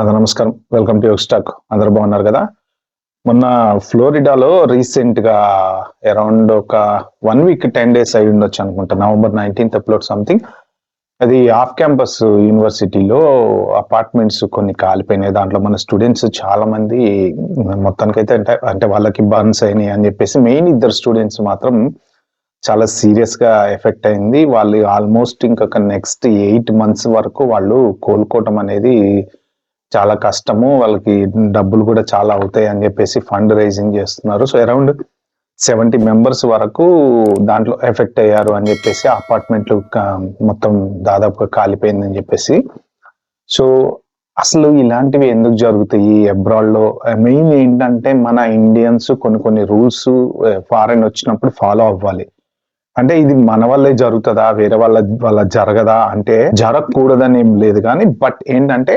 నమస్కారం. Welcome to యోగ్ స్టాక్. అందరూ బాగున్నారు కదా? మొన్న ఫ్లోరిడాలో రీసెంట్‌గా అరౌండ్ ఒక 1 వీక్ 10 డేస్ అయి ఉండొచ్చు అనుకుంటా. నవంబర్ 19థ్ అప్‌లోడ్ సంథింగ్. అది ఆఫ్ క్యాంపస్ యూనివర్సిటీలో అపార్ట్మెంట్స్ కొన్ని కాలిపోయినాయి. దాంట్లో మన స్టూడెంట్స్ చాలా మంది మొత్తానికైతే అంటే వాళ్ళకి బర్న్స్ అయినాయి అని చెప్పేసి మెయిన్ ఇద్దరు స్టూడెంట్స్ మాత్రం చాలా సీరియస్‌గా ఎఫెక్ట్ అయింది. వాళ్ళు ఆల్మోస్ట్ ఇంకొక నెక్స్ట్ 8 మంత్స్ వరకు వాళ్ళు కోలుకోవటం అనేది చాలా కష్టము. వాళ్ళకి డబ్బులు కూడా చాలా అవుతాయి అని చెప్పేసి ఫండ్ రైజింగ్ చేస్తున్నారు. సో అరౌండ్ 70 మెంబర్స్ వరకు దాంట్లో ఎఫెక్ట్ అయ్యారు అని చెప్పేసి అపార్ట్మెంట్లు మొత్తం దాదాపుగా కాలిపోయిందని చెప్పేసి. సో అసలు ఇలాంటివి ఎందుకు జరుగుతాయి అబ్రాడ్‌లో? మెయిన్ ఏంటంటే మన ఇండియన్స్ కొన్ని రూల్స్ ఫారెన్ వచ్చినప్పుడు ఫాలో అవ్వాలి. అంటే ఇది మన వల్లే జరుగుతదా? వేరే వాళ్ళ జరగదా? అంటే జరగకూడదని ఏం లేదు కానీ బట్ ఏంటంటే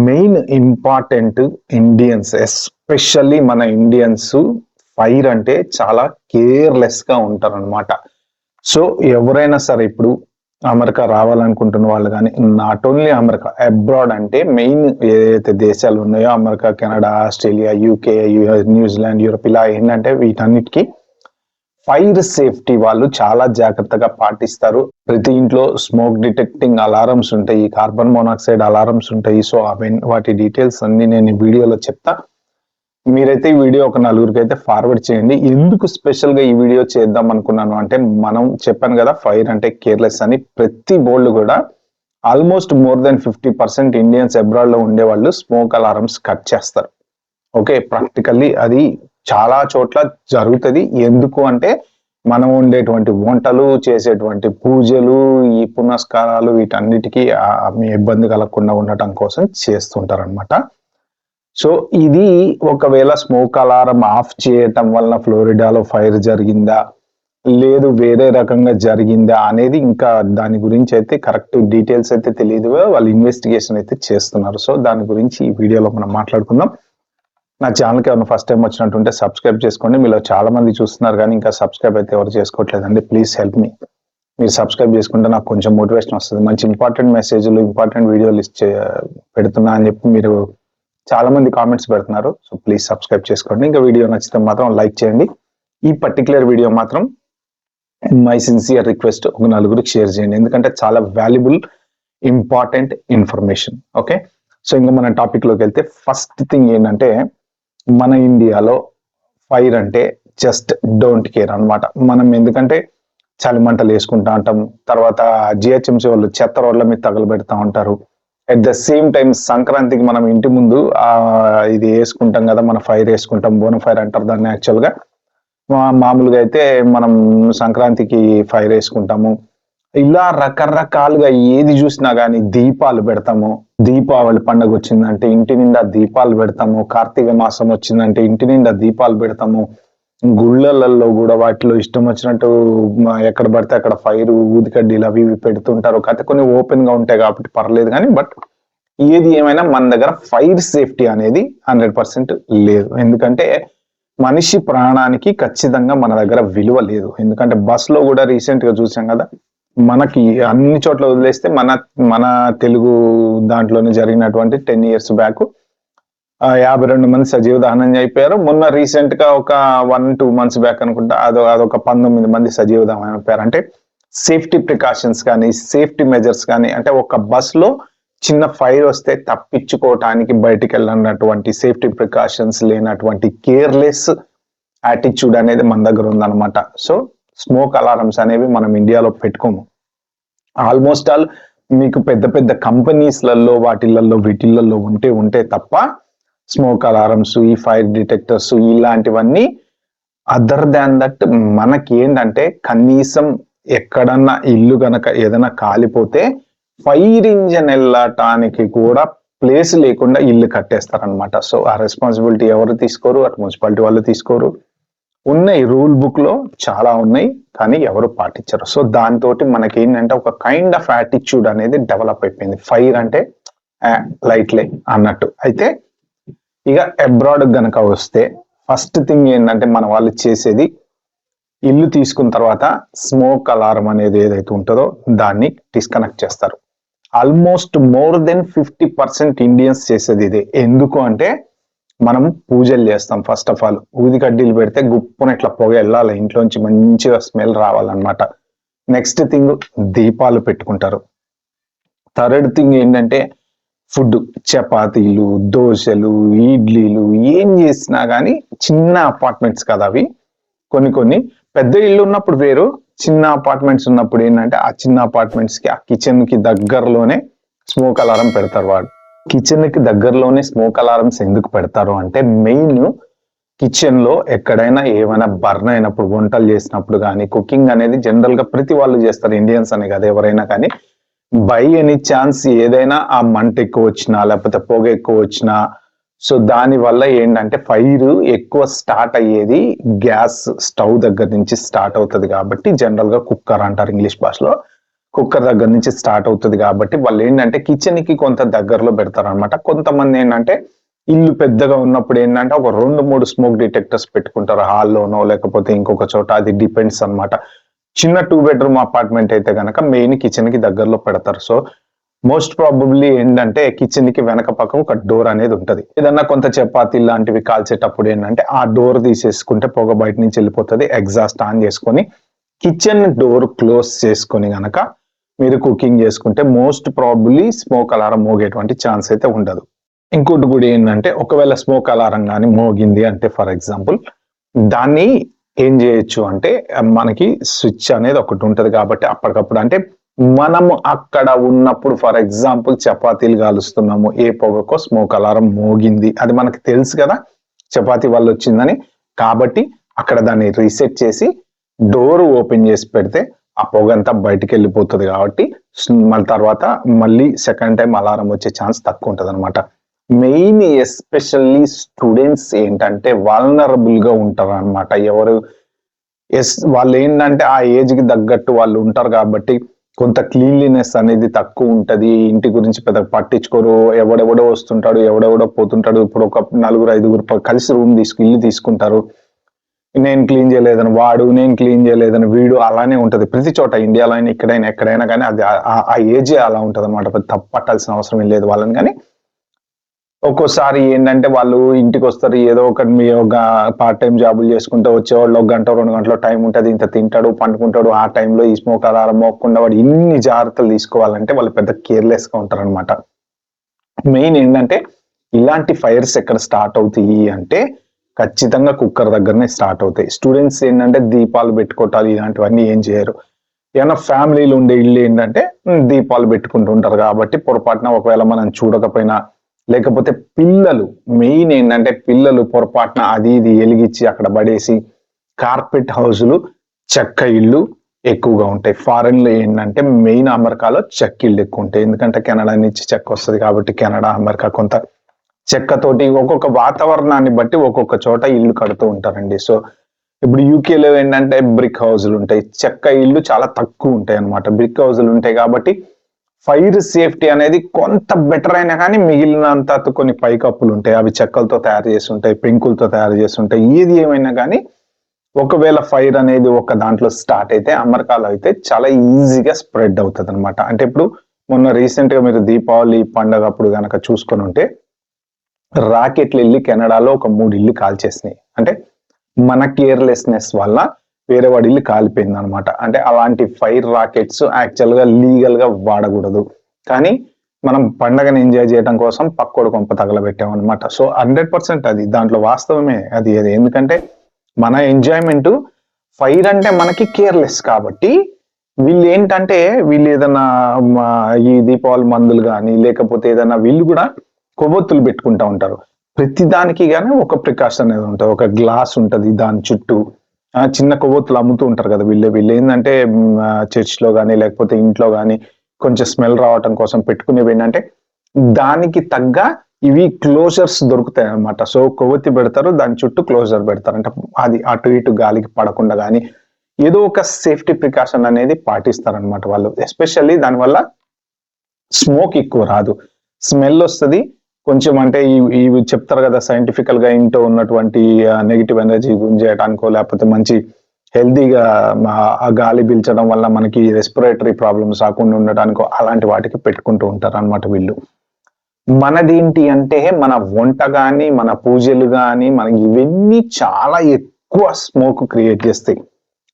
మెయిన్ ఇంపార్టెంట్ ఇండియన్స్ ఎస్పెషల్లీ మన ఇండియన్స్ ఫైర్ అంటే చాలా కేర్లెస్ గా ఉంటారనమాట. సో ఎవరైనా సరే ఇప్పుడు అమెరికా రావాలనుకుంటున్న వాళ్ళు కానీ నాట్ ఓన్లీ అమెరికా అబ్రాడ్ అంటే మెయిన్ ఏదైతే దేశాలు ఉన్నాయో America, Canada, Australia, UK, New Zealand, Europe ఇలా ఏంటంటే వీటన్నిటికీ ఫైర్ సేఫ్టీ వాళ్ళు చాలా జాగ్రత్తగా పాటిస్తారు. ప్రతి ఇంట్లో స్మోక్ డిటెక్టింగ్ అలారమ్స్ ఉంటాయి, కార్బన్ మోనాక్సైడ్ అలారమ్స్ ఉంటాయి. సో వాటి డీటెయిల్స్ అన్ని నేను ఈ వీడియోలో చెప్తా. మీరైతే ఈ వీడియో ఒక నలుగురికి అయితే ఫార్వర్డ్ చేయండి. ఎందుకు స్పెషల్ గా ఈ వీడియో చేద్దాం అనుకున్నాను అంటే మనం చెప్పాను కదా ఫైర్ అంటే కేర్లెస్ అని. ప్రతి బోర్డు కూడా almost more than 50% Indians abroad లో ఉండే వాళ్ళు స్మోక్ అలారమ్స్ కట్ చేస్తారు. ఓకే, ప్రాక్టికల్లీ అది చాలా చోట్ల జరుగుతుంది. ఎందుకు అంటే మనం ఉండేటువంటి వంటలు, చేసేటువంటి పూజలు, ఈ పునస్కారాలు వీటన్నిటికీ మీ ఇబ్బంది కలగకుండా ఉండటం కోసం చేస్తుంటారనమాట. సో ఇది ఒకవేళ స్మోక్ అలారం ఆఫ్ చేయటం వల్ల ఫ్లోరిడాలో ఫైర్ జరిగిందా లేదు వేరే రకంగా జరిగిందా అనేది ఇంకా దాని గురించి అయితే కరెక్ట్ డీటెయిల్స్ అయితే తెలియదు. వాళ్ళు ఇన్వెస్టిగేషన్ అయితే చేస్తున్నారు. సో దాని గురించి ఈ వీడియోలో మనం మాట్లాడుకుందాం. నా ఛానల్కి ఏమైనా ఫస్ట్ టైం వచ్చినట్టుంటే సబ్స్క్రైబ్ చేసుకోండి. మీలో చాలా మంది చూస్తున్నారు కానీ ఇంకా సబ్స్క్రైబ్ అయితే ఎవరు చేసుకోవట్లేదండి. Please help me. మీరు సబ్స్క్రైబ్ చేసుకుంటే నాకు కొంచెం మోటివేషన్ వస్తుంది. మంచి ఇంపార్టెంట్ మెసేజ్లు, ఇంపార్టెంట్ వీడియోలు పెడుతున్నా అని చెప్పి మీరు చాలా మంది కామెంట్స్ పెడుతున్నారు. సో ప్లీజ్ సబ్స్క్రైబ్ చేసుకోండి. ఇంకా వీడియో నచ్చితే మాత్రం లైక్ చేయండి. ఈ పర్టికులర్ వీడియో మాత్రం మై సిన్సియర్ రిక్వెస్ట్ ఒక నలుగురికి షేర్ చేయండి. ఎందుకంటే చాలా valuable important information. Okay, so ఇంకా మన టాపిక్ లోకి వెళ్తే ఫస్ట్ థింగ్ ఏంటంటే మన ఇండియాలో ఫైర్ అంటే జస్ట్ డోంట్ కేర్ అనమాట. మనం ఎందుకంటే చలి మంటలు వేసుకుంటా ఉంటాం, తర్వాత జిహెచ్ఎంసీ వాళ్ళు చెత్త రోడ్ల మీద తగలబెడతా ఉంటారు. అట్ ద సేమ్ టైం సంక్రాంతికి మనం ఇంటి ముందు ఇది వేసుకుంటాం కదా, మన ఫైర్ వేసుకుంటాం, బోన ఫైర్ అంటారు దాన్ని యాక్చువల్గా. మామూలుగా అయితే మనం సంక్రాంతికి ఫైర్ వేసుకుంటాము. ఇలా రకరకాలుగా ఏది చూసినా కానీ దీపాలు పెడతాము. దీపావళి పండుగ వచ్చిందంటే ఇంటి నిండా దీపాలు పెడతాము. కార్తీక మాసం వచ్చిందంటే ఇంటి నిండా దీపాలు పెడతాము. గుళ్ళలలో కూడా వాటిలో ఇష్టం వచ్చినట్టు ఎక్కడ పడితే అక్కడ ఫైర్, ఊదికడ్డీలు అవి ఇవి పెడుతుంటారు. కాకపోతే కొన్ని ఓపెన్ గా ఉంటాయి కాబట్టి పర్లేదు కానీ బట్ ఏది ఏమైనా మన దగ్గర ఫైర్ సేఫ్టీ అనేది 100% లేదు. ఎందుకంటే మనిషి ప్రాణానికి ఖచ్చితంగా మన దగ్గర విలువ లేదు. ఎందుకంటే బస్ లో కూడా రీసెంట్ గా చూసాం కదా, మనకి అన్ని చోట్ల వదిలేస్తే మన తెలుగు దాంట్లోనే జరిగినటువంటి 10 years బ్యాక్ 52 మంది సజీవ దహనం అయిపోయారు. మొన్న రీసెంట్ గా ఒక 1-2 months బ్యాక్ అనుకుంటా అదొక 19 మంది సజీవ దహనం అయిపోయారు. అంటే సేఫ్టీ ప్రికాషన్స్ కానీ సేఫ్టీ మెజర్స్ కానీ అంటే ఒక బస్ లో చిన్న ఫైర్ వస్తే తప్పించుకోవటానికి బయటికి వెళ్ళినటువంటి సేఫ్టీ ప్రికాషన్స్ లేనటువంటి కేర్లెస్ యాటిట్యూడ్ అనేది మన దగ్గర ఉందన్నమాట. సో స్మోక్ అలారమ్స్ అనేవి మనం ఇండియాలో పెట్టుకోము. ఆల్మోస్ట్ ఆల్ మీకు పెద్ద పెద్ద కంపెనీస్లలో వీటిల్లో ఉంటే తప్ప స్మోక్ అలారమ్స్, ఈ ఫైర్ డిటెక్టర్స్ ఇలాంటివన్నీ అదర్ దాన్ దట్ మనకి ఏంటంటే కనీసం ఎక్కడన్నా ఇల్లు గనక ఏదైనా కాలిపోతే ఫైర్ ఇంజన్ వెళ్ళటానికి కూడా ప్లేస్ లేకుండా ఇల్లు కట్టేస్తారనమాట. సో ఆ రెస్పాన్సిబిలిటీ ఎవరు తీసుకోరు, అటు మున్సిపాలిటీ వాళ్ళు తీసుకోరు. ఉన్నాయి రూల్ బుక్ లో చాలా ఉన్నాయి కానీ ఎవరు పాటించరు. సో దాంతో మనకి ఏంటంటే ఒక కైండ్ ఆఫ్ యాటిట్యూడ్ అనేది డెవలప్ అయిపోయింది. ఫైర్ అంటే లైట్లే అన్నట్టు. అయితే ఇక అబ్రాడ్ గనక వస్తే ఫస్ట్ థింగ్ ఏంటంటే మన వాళ్ళు చేసేది ఇల్లు తీసుకున్న తర్వాత స్మోక్ అలారం అనేది ఏదైతే ఉంటుందో దాన్ని డిస్కనెక్ట్ చేస్తారు. ఆల్మోస్ట్ మోర్ దెన్ 50% ఇండియన్స్ చేసేది ఇదే. ఎందుకు అంటే మనం పూజలు చేస్తాం. ఫస్ట్ ఆఫ్ ఆల్ ఊది కడ్డీలు పెడితే గుప్పున ఇట్లా పొగ వెళ్ళాలి, ఇంట్లోంచి మంచిగా స్మెల్ రావాలన్నమాట. నెక్స్ట్ థింగ్ దీపాలు పెట్టుకుంటారు. థర్డ్ థింగ్ ఏంటంటే ఫుడ్, చపాతీలు, దోశలు, ఇడ్లీలు ఏం చేసినా కానీ చిన్న అపార్ట్మెంట్స్ కదా అవి. కొన్ని పెద్ద ఇల్లు ఉన్నప్పుడు వేరు, చిన్న అపార్ట్మెంట్స్ ఉన్నప్పుడు ఏంటంటే ఆ చిన్న అపార్ట్మెంట్స్ కి ఆ కిచెన్ కి దగ్గరలోనే స్మోక్ అలారం పెడతారు. వాడు కిచెన్ కి దగ్గరలోనే స్మోక్ అలారమ్స్ ఎందుకు పెడతారు అంటే మెయిన్ కిచెన్ లో ఎక్కడైనా ఏమైనా బర్న్ అయినప్పుడు, వంటలు చేసినప్పుడు కానీ, కుకింగ్ అనేది జనరల్ గా ప్రతి వాళ్ళు చేస్తారు, ఇండియన్స్ అనే కదా ఎవరైనా కానీ, బై ఎనీ ఛాన్స్ ఏదైనా ఆ మంట ఎక్కువ వచ్చినా లేకపోతే పొగ ఎక్కువ వచ్చినా, సో దాని వల్ల ఏంటంటే ఫైర్ ఎక్కువ స్టార్ట్ అయ్యేది గ్యాస్ స్టవ్ దగ్గర నుంచి స్టార్ట్ అవుతుంది. కాబట్టి జనరల్ గా కుక్కర్ అంటారు ఇంగ్లీష్ భాషలో, కుక్కర్ దగ్గర నుంచి స్టార్ట్ అవుతుంది. కాబట్టి వాళ్ళు ఏంటంటే కిచెన్ కి కొంత దగ్గరలో పెడతారు అనమాట. కొంతమంది ఏంటంటే ఇల్లు పెద్దగా ఉన్నప్పుడు ఏంటంటే ఒక 2-3 స్మోక్ డిటెక్టర్స్ పెట్టుకుంటారు, హాల్లోనో లేకపోతే ఇంకొక చోట, అది డిపెండ్స్ అనమాట. చిన్న 2 బెడ్రూమ్ అపార్ట్మెంట్ అయితే కనుక మెయిన్ కిచెన్ కి దగ్గరలో పెడతారు. సో మోస్ట్ ప్రాబబ్లీ ఏంటంటే కిచెన్ కి వెనక పక్క ఒక డోర్ అనేది ఉంటది. ఏదన్నా కొంత చపాతీ లాంటివి కాల్చేటప్పుడు ఏంటంటే ఆ డోర్ తీసేసుకుంటే పొగ బయట నుంచి వెళ్ళిపోతుంది. ఎగ్జాస్ట్ ఆన్ చేసుకొని కిచెన్ డోర్ క్లోజ్ చేసుకొని గనక మీరు కుకింగ్ చేసుకుంటే మోస్ట్ ప్రాబబ్లీ స్మోక్ అలారం మోగేటువంటి ఛాన్స్ అయితే ఉండదు. ఇంకోటి కూడా ఏంటంటే ఒకవేళ స్మోక్ అలారం కానీ మోగింది అంటే ఫర్ ఎగ్జాంపుల్ దాన్ని ఏం చేయొచ్చు అంటే మనకి స్విచ్ అనేది ఒకటి ఉంటది. కాబట్టి అప్పటికప్పుడు అంటే మనము అక్కడ ఉన్నప్పుడు ఫర్ ఎగ్జాంపుల్ చపాతీలు కాలుస్తున్నాము, ఏ పొగకో స్మోక్ అలారం మోగింది, అది మనకు తెలుసు కదా చపాతీ వల్ల వచ్చిందని. కాబట్టి అక్కడ దాన్ని రీసెట్ చేసి డోర్ ఓపెన్ చేసి పెడితే ఆ పొగ అంతా బయటికి వెళ్ళిపోతుంది. కాబట్టి మళ్ళీ తర్వాత మళ్ళీ సెకండ్ టైం అలారం వచ్చే ఛాన్స్ తక్కువ ఉంటుంది అనమాట. మెయిన్ ఎస్పెషల్లీ స్టూడెంట్స్ ఏంటంటే వాల్నరబుల్ గా ఉంటారు అనమాట. ఎవరు వాళ్ళు ఏంటంటే ఆ ఏజ్ కి తగ్గట్టు వాళ్ళు ఉంటారు కాబట్టి కొంత క్లీన్లీనెస్ అనేది తక్కువ ఉంటది. ఇంటి గురించి పెద్ద పట్టించుకోరు, ఎవడెవడో వస్తుంటాడు, ఎవడెవడో పోతుంటాడు. ఇప్పుడు ఒక 4-5 కలిసి ఇల్లు తీసుకుంటారు. నేను క్లీన్ చేయలేదని వాడు, నేను క్లీన్ చేయలేదని వీడు, అలానే ఉంటది ప్రతి చోట, ఇండియాలో అయినా ఇక్కడైనా ఎక్కడైనా కానీ. అది ఆ ఏజ్ అలా ఉంటది అనమాట. తప్పు పట్టాల్సిన అవసరం ఏం లేదు వాళ్ళని. కానీ ఒక్కోసారి ఏంటంటే వాళ్ళు ఇంటికి వస్తారు, ఏదో ఒకటి మీ ఒక పార్ట్ టైం జాబులు చేసుకుంటూ వచ్చేవాళ్ళు 1 గంట 2 గంటలో టైం ఉంటుంది, ఇంత తింటాడు పండుకుంటాడు. ఆ టైంలో ఈ స్మోక్ అలారం మోగకుండా వాడు ఇన్ని జాగ్రత్తలు తీసుకోవాలంటే వాళ్ళు పెద్ద కేర్లెస్ గా ఉంటారు అనమాట. మెయిన్ ఏంటంటే ఇలాంటి ఫైర్స్ ఎక్కడ స్టార్ట్ అవుతాయి అంటే ఖచ్చితంగా కుక్కర్ దగ్గరనే స్టార్ట్ అవుతాయి. స్టూడెంట్స్ ఏంటంటే దీపాలు పెట్టుకోవటాలు ఇలాంటివన్నీ ఏం చేయరు. ఏమైనా ఫ్యామిలీలు ఉండే ఇల్లు ఏంటంటే దీపాలు పెట్టుకుంటూ ఉంటారు. కాబట్టి పొరపాటున ఒకవేళ మనం చూడకపోయినా, లేకపోతే పిల్లలు, మెయిన్ ఏంటంటే పిల్లలు పొరపాటున అది ఇది వెలిగించి అక్కడ పడేసి, కార్పెట్ హౌజులు, చెక్క ఇళ్ళు ఎక్కువగా ఉంటాయి. ఫారెన్ లో ఏంటంటే మెయిన్ అమెరికాలో చెక్క ఇళ్ళు ఎక్కువ ఉంటాయి. ఎందుకంటే కెనడా నుంచి చెక్క వస్తుంది కాబట్టి కెనడా, అమెరికా కొంత చెక్కతోటి ఒక్కొక్క వాతావరణాన్ని బట్టి ఒక్కొక్క చోట ఇల్లు కడుతూ ఉంటారండి. సో ఇప్పుడు యూకేలో ఏంటంటే బ్రిక్ హౌజులు ఉంటాయి, చెక్క ఇల్లు చాలా తక్కువ ఉంటాయి అనమాట. బ్రిక్ హౌజులు ఉంటాయి కాబట్టి ఫైర్ సేఫ్టీ అనేది కొంత బెటర్ అయినా కానీ మిగిలినంత కొన్ని పైకప్పులు ఉంటాయి, అవి చెక్కలతో తయారు చేసి ఉంటాయి, పెంకులతో తయారు చేసి ఉంటాయి. ఏది ఏమైనా కానీ ఒకవేళ ఫైర్ అనేది ఒక దాంట్లో స్టార్ట్ అయితే అమెరికాలో అయితే చాలా ఈజీగా స్ప్రెడ్ అవుతుంది అనమాట. అంటే ఇప్పుడు మొన్న రీసెంట్ గా మీరు దీపావళి పండుగ అప్పుడు కనుక చూసుకొని ఉంటే రాకెట్లు వెళ్ళి కెనడాలో ఒక 3 ఇల్లు కాల్చేసినాయి. అంటే మన కేర్లెస్నెస్ వల్ల వేరే వాడి ఇల్లు కాలిపోయింది అనమాట. అంటే అలాంటి ఫైర్ రాకెట్స్ యాక్చువల్ గా లీగల్ గా వాడకూడదు, కానీ మనం పండగను ఎంజాయ్ చేయడం కోసం పక్కోడు కొంప తగలబెట్టాం అనమాట. సో 100% అది దాంట్లో వాస్తవమే అది. ఎందుకంటే మన ఎంజాయ్మెంట్, ఫైర్ అంటే మనకి కేర్లెస్ కాబట్టి వీళ్ళు ఏంటంటే వీళ్ళు ఏదైనా ఈ దీపావళి మందులు కానీ లేకపోతే ఏదైనా వీళ్ళు కూడా కొవ్వొత్తులు పెట్టుకుంటా ఉంటారు. ప్రతి దానికి గానీ ఒక ప్రికాషన్ అనేది ఉంటుంది. ఒక గ్లాస్ ఉంటది, దాని చుట్టూ చిన్న కొవ్వొత్తులు అమ్ముతూ ఉంటారు కదా వీళ్ళు ఏంటంటే చర్చ్ లో కానీ లేకపోతే ఇంట్లో కానీ కొంచెం స్మెల్ రావటం కోసం పెట్టుకునేవి ఏంటంటే దానికి తగ్గ ఇవి క్లోజర్స్ దొరుకుతాయి అనమాట. సో కొవ్వొత్తి పెడతారు, దాని చుట్టూ క్లోజర్ పెడతారు, అంటే అది అటు ఇటు గాలికి పడకుండా కానీ ఏదో ఒక సేఫ్టీ ప్రికాషన్ అనేది పాటిస్తారనమాట వాళ్ళు. ఎస్పెషల్లీ దానివల్ల స్మోక్ ఎక్కువ రాదు, స్మెల్ వస్తుంది కొంచెం. అంటే ఇవి చెప్తారు కదా సైంటిఫికల్ గా ఇంట్లో ఉన్నటువంటి నెగిటివ్ ఎనర్జీ గుంజేయడానికో లేకపోతే మంచి హెల్తీగా ఆ గాలి పీల్చడం వల్ల మనకి రెస్పిరేటరీ ప్రాబ్లమ్స్ రాకుండా ఉండడానికి అలాంటి వాటికి పెట్టుకుంటూ ఉంటారు అనమాట వీళ్ళు. మనదేంటి అంటే మన వంట గాని, మన పూజలు గాని, మనకి ఇవన్నీ చాలా ఎక్కువ స్మోక్ క్రియేట్ చేస్తాయి.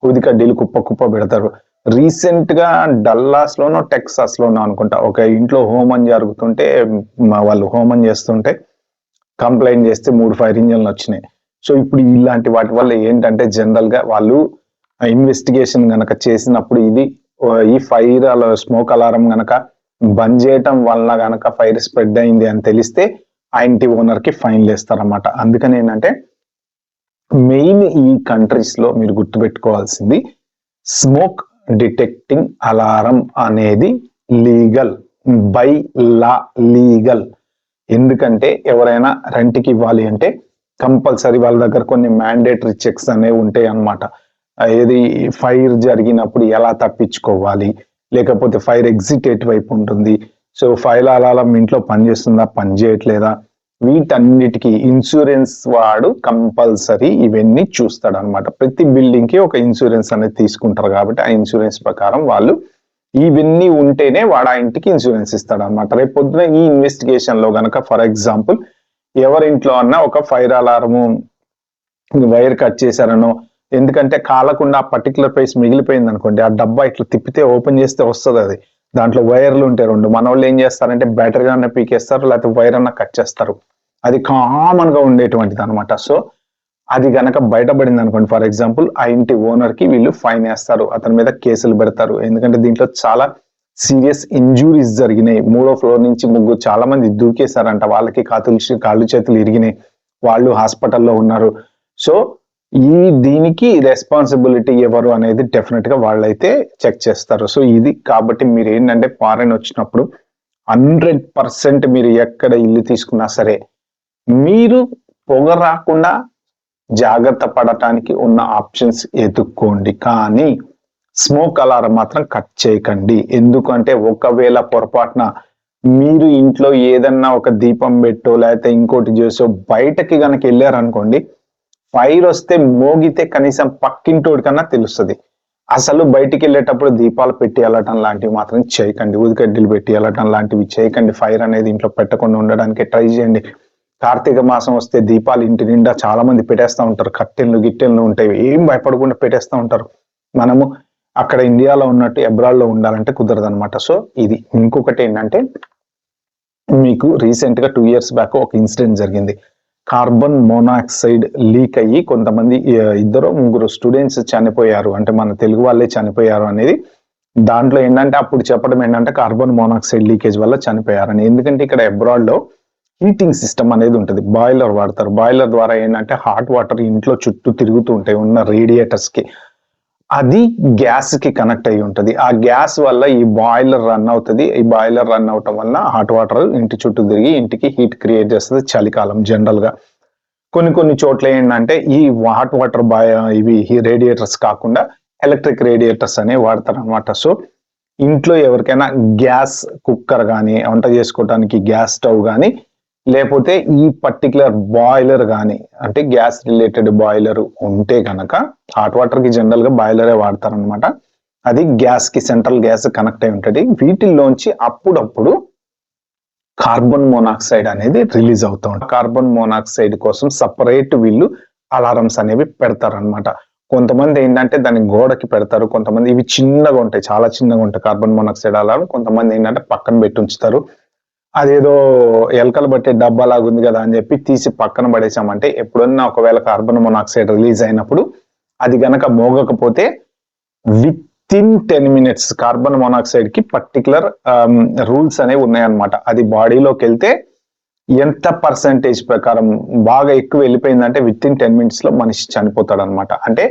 ఊదికడ్డీలు కుప్ప కుప్ప పెడతారు. రీసెంట్ గా డల్లాస్ లోనో టెక్సాస్ లోనో అనుకుంటా ఒక ఇంట్లో హోమం జరుగుతుంటే వాళ్ళు హోమం చేస్తుంటే కంప్లైంట్ చేస్తే 3 ఫైర్ ఇంజన్లు వచ్చినాయి. సో ఇప్పుడు ఇలాంటి వాటి వల్ల ఏంటంటే జనరల్ గా వాళ్ళు ఇన్వెస్టిగేషన్ గనక చేసినప్పుడు ఈ ఫైర్ స్మోక్ అలారం గనక బంద్ చేయటం వల్ల గనక ఫైర్ స్ప్రెడ్ అయింది అని తెలిస్తే ఆ ఇంటి ఓనర్ కి ఫైన్ వేస్తారన్నమాట. అందుకని ఏంటంటే మెయిన్ ఈ కంట్రీస్ లో మీరు గుర్తుపెట్టుకోవాల్సింది స్మోక్ డిటెక్టింగ్ అలారం అనేది లీగల్, బై లా లీగల్. ఎందుకంటే ఎవరైనా రెంట్కి ఇవ్వాలి అంటే కంపల్సరీ వాళ్ళ దగ్గర కొన్ని మ్యాండేటరీ చెక్స్ అనేవి ఉంటాయి అన్నమాట. ఏది ఫైర్ జరిగినప్పుడు ఎలా తప్పించుకోవాలి, లేకపోతే ఫైర్ ఎగ్జిట్ ఎటువైపు ఉంటుంది, సో ఫైర్ అలారం ఇంట్లో పనిచేస్తుందా పనిచేయట్లేదా, వీటన్నిటికీ ఇన్సూరెన్స్ వాడు కంపల్సరీ ఇవన్నీ చూస్తాడు అనమాట. ప్రతి బిల్డింగ్ కి ఒక ఇన్సూరెన్స్ అనేది తీసుకుంటారు కాబట్టి ఆ ఇన్సూరెన్స్ ప్రకారం వాళ్ళు ఇవన్నీ ఉంటేనే వాడు ఆ ఇంటికి ఇన్సూరెన్స్ ఇస్తాడు అనమాట. రేపు పొద్దున ఈ ఇన్వెస్టిగేషన్ లో గనక ఫర్ ఎగ్జాంపుల్ ఎవరింట్లో అన్నా ఒక ఫైర్ అలారము వైర్ కట్ చేశారనో, ఎందుకంటే కాలకుండా ఆ పర్టికులర్ ప్లేస్ మిగిలిపోయింది అనుకోండి, ఆ డబ్బా ఇట్లా తిప్పితే ఓపెన్ చేస్తే వస్తుంది అది. దాంట్లో వైర్లు ఉంటాయి 2. మన వాళ్ళు ఏం చేస్తారంటే బ్యాటరీ అన్న పీకేస్తారు, లేకపోతే వైర్ అన్న కట్ చేస్తారు. అది కామన్ గా ఉండేటువంటిది అనమాట. సో అది గనక బయటపడింది అనుకోండి ఫర్ ఎగ్జాంపుల్, ఆ ఇంటి ఓనర్ కి వీళ్ళు ఫైన్ వేస్తారు, అతని మీద కేసులు పెడతారు. ఎందుకంటే దీంట్లో చాలా సీరియస్ ఇంజురీస్ జరిగినాయి. 3వ ఫ్లోర్ నుంచి ముగ్గురు చాలా మంది దూకేశారంట, వాళ్ళకి కాళ్ళు చేతులు ఇరిగినాయి, వాళ్ళు హాస్పిటల్లో ఉన్నారు. సో దీనికి రెస్పాన్సిబిలిటీ ఎవరు అనేది డెఫినెట్ గా వాళ్ళైతే చెక్ చేస్తారు. సో ఇది కాబట్టి మీరు ఏంటంటే ఫారెన్ వచ్చినప్పుడు 100% మీరు ఎక్కడ ఇల్లు తీసుకున్నా సరే మీరు పొగ రాకుండా జాగ్రత్త పడటానికి ఉన్న ఆప్షన్స్ ఎదుక్కోండి, కానీ స్మోక్ అలారం మాత్రం కట్ చేయకండి. ఎందుకంటే ఒకవేళ పొరపాటున మీరు ఇంట్లో ఏదన్నా ఒక దీపం పెట్టో లేకపోతే ఇంకోటి చేసో బయటకి గనక వెళ్ళారనుకోండి, ఫైర్ వస్తే మోగితే కనీసం పక్కింటోడి కన్నా తెలుస్తుంది. అసలు బయటికి వెళ్ళేటప్పుడు దీపాలు పెట్టి వెళ్ళటం లాంటివి మాత్రం చేయకండి, ఊదికడ్డీలు పెట్టి వెళ్ళటం లాంటివి చేయకండి. ఫైర్ అనేది ఇంట్లో పెట్టకుండా ఉండడానికి ట్రై చేయండి. కార్తీక మాసం వస్తే దీపాలు ఇంటి నిండా చాలా మంది పెట్టేస్తూ ఉంటారు, కట్టెలు గిట్టెలు ఉంటాయి, ఏం భయపడకుండా పెట్టేస్తూ ఉంటారు. మనము అక్కడ ఇండియాలో ఉన్నట్టు అబ్రాడ్ లో ఉండాలంటే కుదరదు అనమాట. సో ఇది ఇంకొకటి ఏంటంటే మీకు రీసెంట్ గా 2 years బ్యాక్ ఒక ఇన్సిడెంట్ జరిగింది. కార్బన్ మోనాక్సైడ్ లీక్ అయ్యి కొంతమంది 2-3 స్టూడెంట్స్ చనిపోయారు, అంటే మన తెలుగు వాళ్ళే చనిపోయారు అనేది. దాంట్లో ఏంటంటే అప్పుడు చెప్పడం ఏంటంటే కార్బన్ మోనాక్సైడ్ లీకేజ్ వల్ల చనిపోయారని. ఎందుకంటే ఇక్కడ అబ్రాడ్ లో హీటింగ్ సిస్టమ్ అనేది ఉంటుంది, బాయిలర్ వాడతారు. బాయిలర్ ద్వారా ఏంటంటే హాట్ వాటర్ ఇంట్లో చుట్టూ తిరుగుతూ ఉంటాయి ఉన్న రేడియేటర్స్ కి, అది గ్యాస్ కి కనెక్ట్ అయి ఉంటుంది. ఆ గ్యాస్ వల్ల ఈ బాయిలర్ రన్ అవుతుంది. ఈ బాయిలర్ రన్ అవటం వల్ల హాట్ వాటర్ ఇంటి చుట్టూ తిరిగి ఇంటికి హీట్ క్రియేట్ చేస్తుంది చలికాలం జనరల్ గా. కొన్ని చోట్ల ఏంటంటే ఈ హాట్ వాటర్ ఇవి రేడియేటర్స్ కాకుండా ఎలక్ట్రిక్ రేడియేటర్స్ అనేవి వాడతారు అనమాట. సో ఇంట్లో ఎవరికైనా గ్యాస్ కుక్కర్ కానీ, వంట చేసుకోవడానికి గ్యాస్ స్టవ్ కానీ, లేకపోతే ఈ పర్టికులర్ బాయిలర్ కానీ, అంటే గ్యాస్ రిలేటెడ్ బాయిలర్ ఉంటే కనుక, హాట్ వాటర్ కి జనరల్ గా బాయిలరే వాడతారనమాట. అది గ్యాస్ కి సెంట్రల్ గ్యాస్ కనెక్ట్ అయి ఉంటుంది. వీటిల్లోంచి అప్పుడప్పుడు కార్బన్ మోనాక్సైడ్ అనేది రిలీజ్ అవుతూ ఉంటుంది. కార్బన్ మోనాక్సైడ్ కోసం సపరేట్ వీళ్ళు అలారమ్స్ అనేవి పెడతారనమాట. కొంతమంది ఏంటంటే దాన్ని గోడకి పెడతారు, కొంతమంది ఇవి చిన్నగా ఉంటాయి, చాలా చిన్నగా ఉంటాయి కార్బన్ మోనాక్సైడ్ అలారం. కొంతమంది ఏంటంటే పక్కన పెట్టి ఉంచుతారు. అదేదో ఎలకలు బట్టే డబ్బా లాగా ఉంది కదా అని చెప్పి తీసి పక్కన పడేసామంటే ఎప్పుడన్నా ఒకవేళ కార్బన్ మోనాక్సైడ్ రిలీజ్ అయినప్పుడు అది గనక మోగకపోతే within 10 minutes carbon monoxide కి పర్టికులర్ రూల్స్ అనేవి ఉన్నాయన్నమాట. అది బాడీలోకి వెళ్తే ఎంత పర్సంటేజ్ ప్రకారం బాగా ఎక్కువ వెళ్ళిపోయిందంటే విత్ ఇన్ 10 minutes లో మనిషి చనిపోతాడు అనమాట. అంటే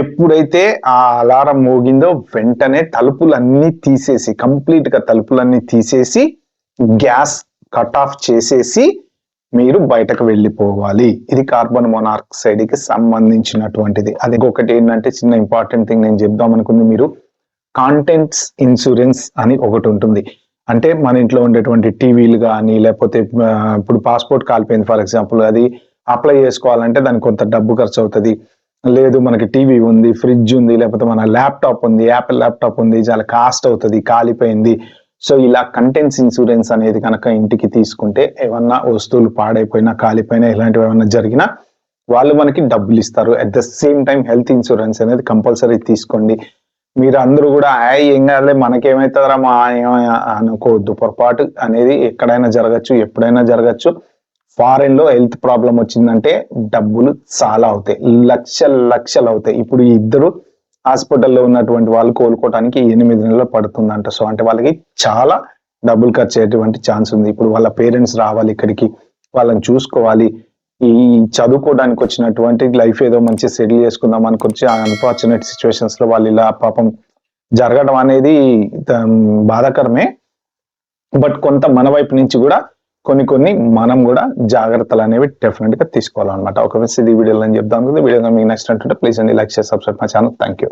ఎప్పుడైతే ఆ అలారం మోగిందో వెంటనే తలుపులన్నీ తీసేసి, కంప్లీట్ గా తలుపులన్నీ తీసేసి గ్యాస్ కట్ ఆఫ్ చేసేసి మీరు బయటకు వెళ్ళిపోవాలి. ఇది కార్బన్ మోనాక్సైడ్ కి సంబంధించినటువంటిది. అది ఒకటి ఏంటంటే చిన్న ఇంపార్టెంట్ థింగ్ నేను చెప్దాం అనుకుంది, మీరు కాంటెంట్స్ ఇన్సూరెన్స్ అని ఒకటి ఉంటుంది. అంటే మన ఇంట్లో ఉండేటువంటి టీవీలు కానీ, లేకపోతే ఇప్పుడు పాస్పోర్ట్ కాలిపోయింది ఫర్ ఎగ్జాంపుల్, అది అప్లై చేసుకోవాలంటే దానికి కొంత డబ్బు ఖర్చు అవుతుంది. లేదు మనకి టీవీ ఉంది, ఫ్రిడ్జ్ ఉంది, లేకపోతే మన ల్యాప్‌టాప్ ఉంది, యాపిల్ ల్యాప్‌టాప్ ఉంది, చాలా కాస్ట్ అవుతది, కాలిపోయింది. సో, ఇలా కంటెంట్స్ ఇన్స్యూరెన్స్ అనేది గనక ఇంటికి తీసుకుంటే ఏమన్నా వస్తువులు పాడైపోయినా, కాలిపోయినా ఇలాంటివి ఏమన్నా జరిగినా వాళ్ళు మనకి డబ్బులిస్తారు. At the same time health insurance అనేది కంపల్సరీ తీసుకోండి. మీరందరూ గూడా ఏం గాదులే మనకేమైతదిరా అనుకోవద్దు. పొరపాటు అనేది ఎక్కడైనా జరగచ్చు, ఎప్పుడైనా జరగచ్చు. ఫారెన్‌లో హెల్త్ ప్రాబ్లమ్ వచ్చిందంటే డబ్బులు చాలా అవుతాయి. లక్షలవుతాయి. ఇప్పుడు ఈ ఇద్దరు హాస్పిటల్‌లో ఉన్నటువంటి వాళ్ళు కోలుకోవటానికి 8 నెలలు పడుతుందంట. సో, అంటే వాళ్ళకి చాలా డబ్బులు ఖర్చయ్యేటువంటి ఛాన్స్ ఉంది. ఇప్పుడు వాళ్ళ పేరెంట్స్ రావాలి ఇక్కడికి. వాళ్ళని చూసుకోవాలి. ఈ చదువుకోవడానికి వచ్చినటువంటి లైఫ్ ఏదో మంచిగా సెటిల్ చేసుకుందాం అనుకొచ్చి అన్‌ఫార్చునేట్ సిట్యుయేషన్స్‌లో వాళ్ళు ఇలా పాపం జరగడం అనేది బాధాకరమే. బట్ కొంత మన వైపు నుంచి గూడా కొన్ని మనం గూడా జాగ్రత్తలనేవి డెఫినిట్‌గా తీసుకోవాలన్నమాట. ఓకే ఫ్రెండ్స్, ఇది వీడియోలో నేను చెప్దాం అనుకుంది. వీడియో మీకు నచ్చినట్టుంటే ప్లీజ్ అండి like, share, subscribe my channel. Thank you.